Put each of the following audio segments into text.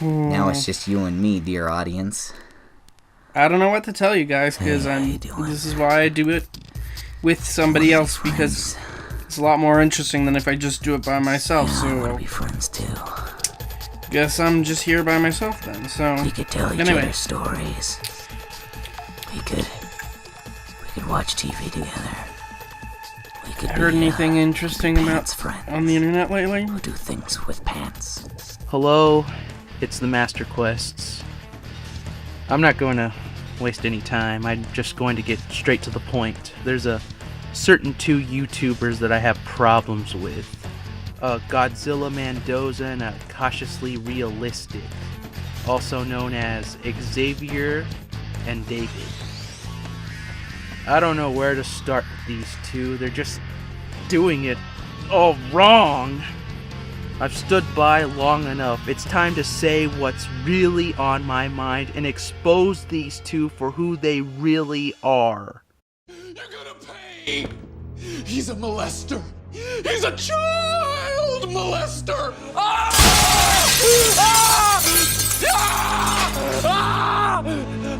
Now it's just you and me, dear audience. I don't know what to tell you guys, because this is why I do it with somebody else, because it's a lot more interesting than if I just do it by myself. Yeah, so I want to be friends too. Guess I'm just here by myself then. So we could tell each other stories. We could watch TV together. We could heard anything interesting about friends on the internet lately? Who do things with pants? Hello, it's the Master Quests. I'm not going to waste any time. I'm just going to get straight to the point. There's a certain two YouTubers that I have problems with. Godzillamendoza and Cautiously Realistic, also known as Xavier and David. I don't know where to start with these two. They're just doing it all wrong. I've stood by long enough. It's time to say what's really on my mind and expose these two for who they really are. You're gonna pay! He's a molester! He's a child molester! Ah! Ah! Ah! Ah!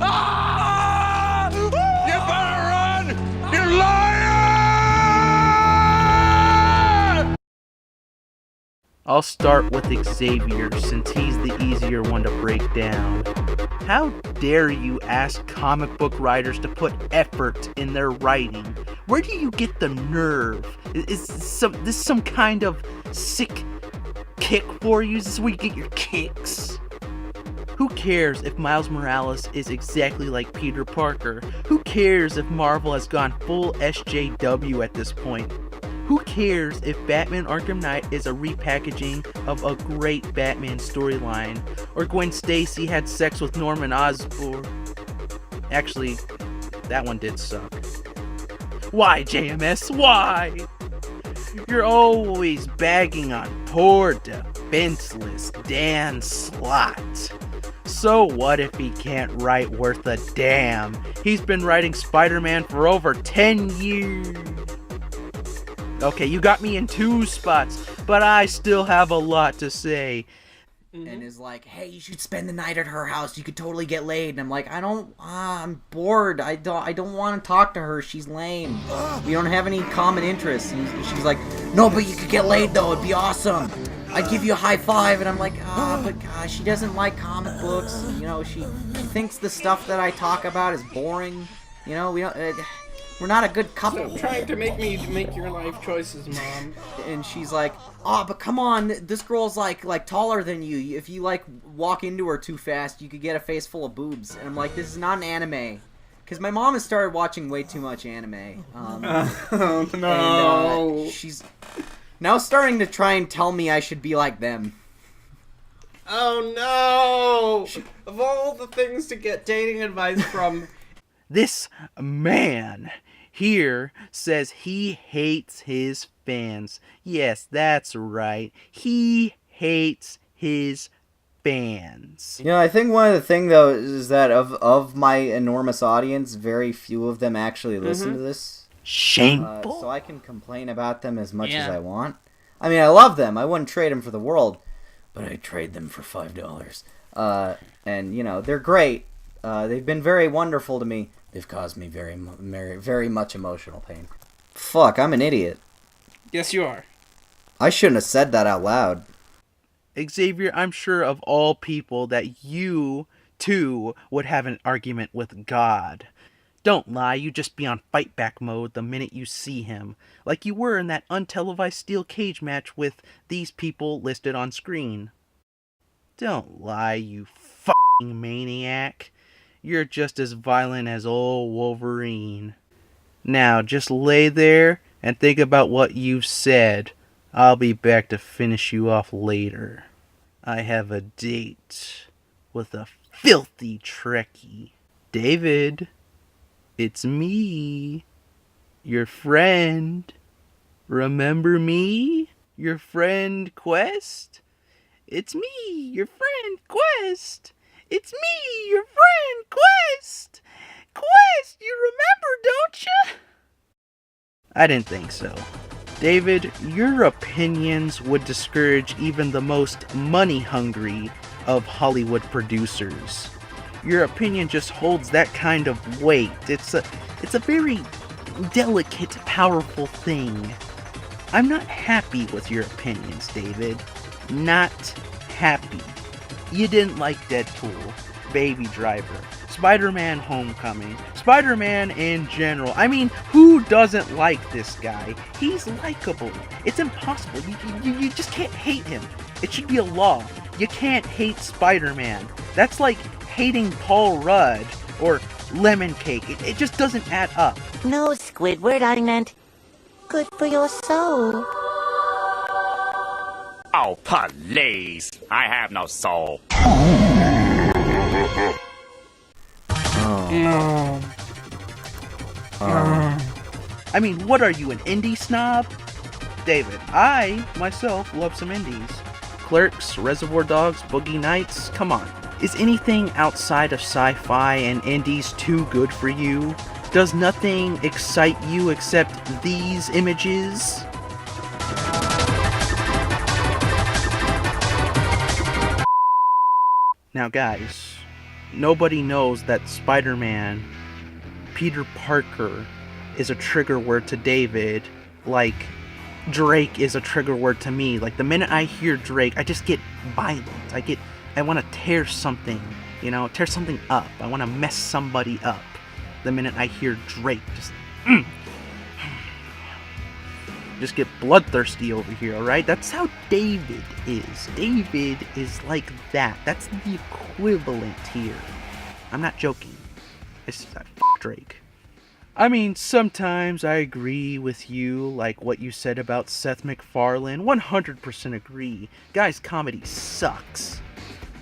Ah! You better run! You liar! I'll start with Xavier, since he's the easier one to break down. How dare you ask comic book writers to put effort in their writing? Where do you get the nerve? Is this some kind of sick kick for you? Is this where you get your kicks? Who cares if Miles Morales is exactly like Peter Parker? Who cares if Marvel has gone full SJW at this point? Who cares if Batman Arkham Knight is a repackaging of a great Batman storyline, or Gwen Stacy had sex with Norman Osborn? Actually, that one did suck. Why, JMS? Why? You're always bagging on poor, defenseless Dan Slott. So what if he can't write worth a damn? He's been writing Spider-Man for over 10 years. Okay, you got me in two spots, but I still have a lot to say. And is like, hey, you should spend the night at her house. You could totally get laid. And I'm like, I'm bored. I don't want to talk to her. She's lame. We don't have any common interests. And she's like, no, but you could get laid though. It'd be awesome. I'd give you a high five. And I'm like, but she doesn't like comic books. You know, she thinks the stuff that I talk about is boring. You know, we're not a good couple. Stop trying to make me make your life choices, Mom. And she's like, but come on, this girl's like taller than you. If you like walk into her too fast, you could get a face full of boobs. And I'm like, this is not an anime. Because my mom has started watching way too much anime. Oh no. And, she's now starting to try and tell me I should be like them. Oh no! Of all the things to get dating advice from, This man here says he hates his fans. Yes, that's right. He hates his fans. You know, I think one of the things, though, is that of my enormous audience, very few of them actually listen to this. Shameful. So I can complain about them as much as I want. I mean, I love them. I wouldn't trade them for the world. But I'd trade them for $5. And, you know, they're great. They've been very wonderful to me. They've caused me very much emotional pain. Fuck, I'm an idiot. yes, you are. I shouldn't have said that out loud. Xavier, I'm sure of all people that you, too, would have an argument with God. Don't lie, you just be on fight back mode the minute you see him, like you were in that untelevised steel cage match with these people listed on screen. Don't lie, you fucking maniac. You're just as violent as old Wolverine. Now, just lay there and think about what you've said. I'll be back to finish you off later. I have a date with a filthy Trekkie. David, it's me, your friend. Remember me? Your friend Quest? It's me, your friend Quest. It's me, your friend Quest. Quest, you remember, don't you? I didn't think so. David, your opinions would discourage even the most money-hungry of Hollywood producers. Your opinion just holds that kind of weight. It's a very delicate, powerful thing. I'm not happy with your opinions, David. Not happy. You didn't like Deadpool, Baby Driver, Spider-Man Homecoming, Spider-Man in general. I mean, who doesn't like this guy? He's likable. It's impossible. You just can't hate him. It should be a law. You can't hate Spider-Man. That's like hating Paul Rudd or Lemon Cake. It just doesn't add up. No, Squidward, I meant good for your soul. Oh, please. I have no soul. No. I mean, what are you, an indie snob? David, I, myself, love some indies. Clerks, Reservoir Dogs, Boogie Nights, come on. Is anything outside of sci-fi and indies too good for you? Does nothing excite you except these images? Now guys, nobody knows that Spider-Man, Peter Parker, is a trigger word to David, like Drake is a trigger word to me. Like, the minute I hear Drake, I just get violent. I want to tear something, tear something up. I want to mess somebody up. The minute I hear Drake, just get bloodthirsty over here, alright? That's how David is. David is like that. That's the equivalent here. I'm not joking. It's Drake. I mean, sometimes I agree with you, like what you said about Seth MacFarlane. 100% agree. Guy's comedy sucks.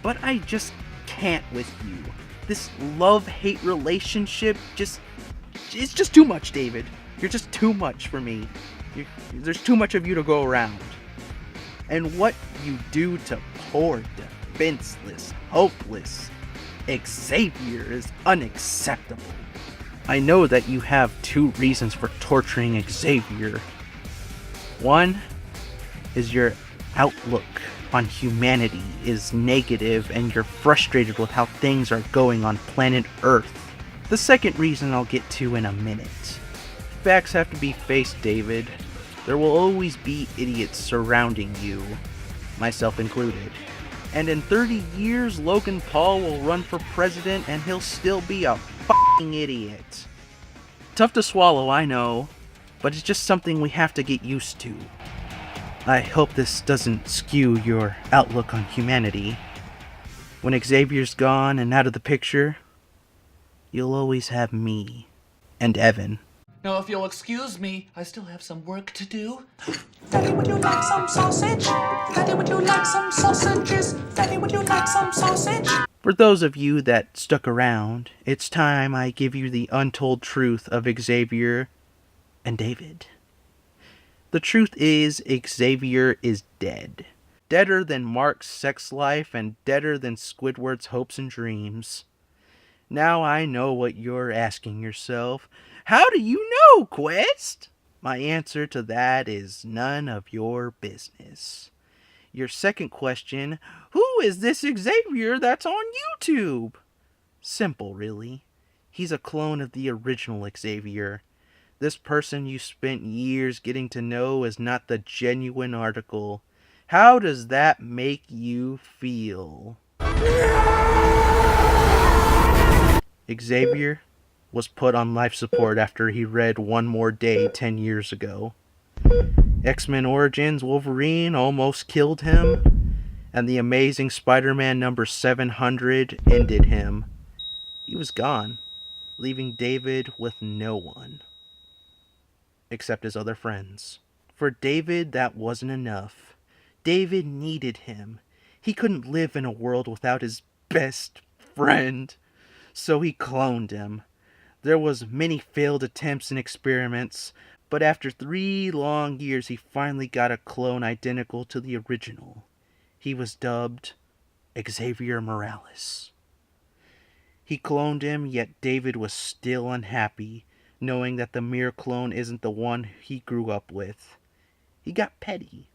But I just can't with you. This love-hate relationship it's just too much, David. You're just too much for me. There's too much of you to go around. And what you do to poor, defenseless, hopeless Xavier is unacceptable. I know that you have two reasons for torturing Xavier. One is your outlook on humanity is negative and you're frustrated with how things are going on planet Earth. The second reason I'll get to in a minute. Facts have to be faced, David. There will always be idiots surrounding you, myself included. And in 30 years, Logan Paul will run for president and he'll still be a f***ing idiot. Tough to swallow, I know, but it's just something we have to get used to. I hope this doesn't skew your outlook on humanity. When Xavier's gone and out of the picture, you'll always have me and Evan. Now, if you'll excuse me, I still have some work to do. Daddy, would you like some sausage? Daddy, would you like some sausages? Daddy, would you like some sausage? For those of you that stuck around, it's time I give you the untold truth of Xavier and David. The truth is, Xavier is dead. Deader than Mark's sex life and deader than Squidward's hopes and dreams. Now I know what you're asking yourself. How do you know, Quest? My answer to that is none of your business. Your second question, who is this Xavier that's on YouTube? Simple, really. He's a clone of the original Xavier. This person you spent years getting to know is not the genuine article. How does that make you feel? Xavier was put on life support after he read One More Day 10 years ago. X-Men Origins Wolverine almost killed him, and the Amazing Spider-Man number 700 ended him. He was gone, leaving David with no one. Except his other friends. For David, that wasn't enough. David needed him. He couldn't live in a world without his best friend. So he cloned him. There was many failed attempts and experiments, but after 3 long years he finally got a clone identical to the original. He was dubbed Xavier Morales. He cloned him, yet David was still unhappy, knowing that the mere clone isn't the one he grew up with. He got petty.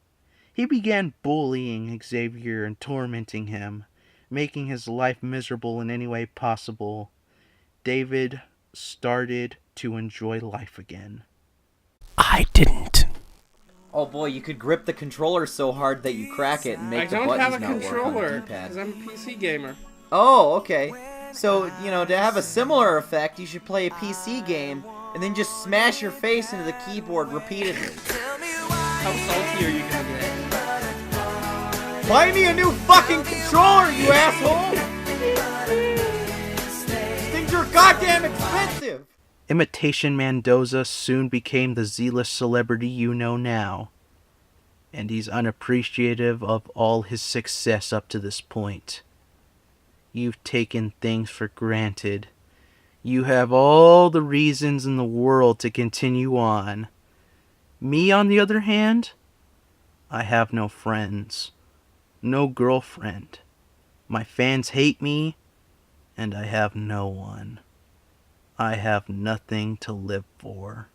He began bullying Xavier and tormenting him, making his life miserable in any way possible, David started to enjoy life again. I didn't. Oh boy, you could grip the controller so hard that you crack it and make the buttons not work on the I don't have a controller, D-pad. because I'm a PC gamer. Oh, okay. So, you know, to have a similar effect, you should play a PC game and then just smash your face into the keyboard repeatedly. How salty are you gonna get? Buy me a new fucking controller, you asshole! These things are goddamn expensive! Imitation Mendoza soon became the Z-list celebrity you know now, and he's unappreciative of all his success up to this point. You've taken things for granted. You have all the reasons in the world to continue on. Me, on the other hand, I have no friends, no girlfriend. My fans hate me, and I have no one. I have nothing to live for.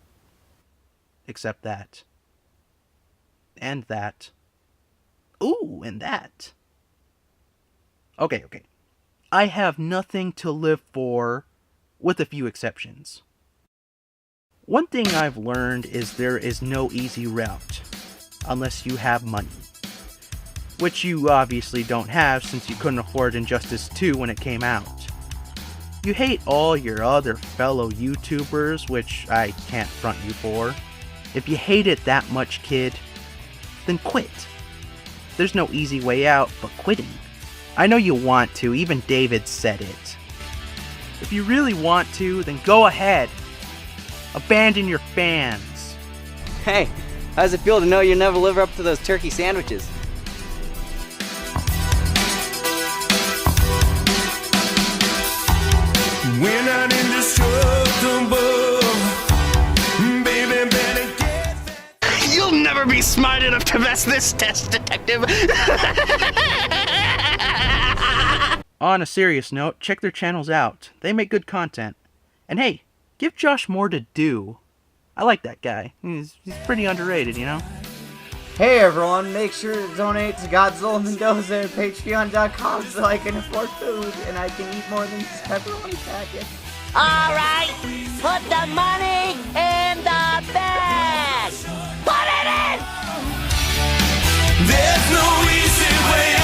Except that. And that. Ooh, and that. Okay. I have nothing to live for, with a few exceptions. One thing I've learned is there is no easy route, unless you have money. Which you obviously don't have since you couldn't afford Injustice 2 when it came out. You hate all your other fellow YouTubers, which I can't front you for. If you hate it that much, kid, then quit. There's no easy way out but quitting. I know you want to, even David said it. If you really want to, then go ahead. Abandon your fans. Hey, how does it feel to know you'll never live up to those turkey sandwiches? We're not indestructible, baby, better get that. You'll never be smart enough to pass this test, detective. On a serious note, check their channels out. They make good content. And hey, give Josh more to do. I like that guy. He's pretty underrated, you know? Hey everyone, make sure to donate to Godzillamendoza at patreon.com so I can afford food and I can eat more than just pepperoni packets. Alright, put the money in the bag! Put it in! There's no easy way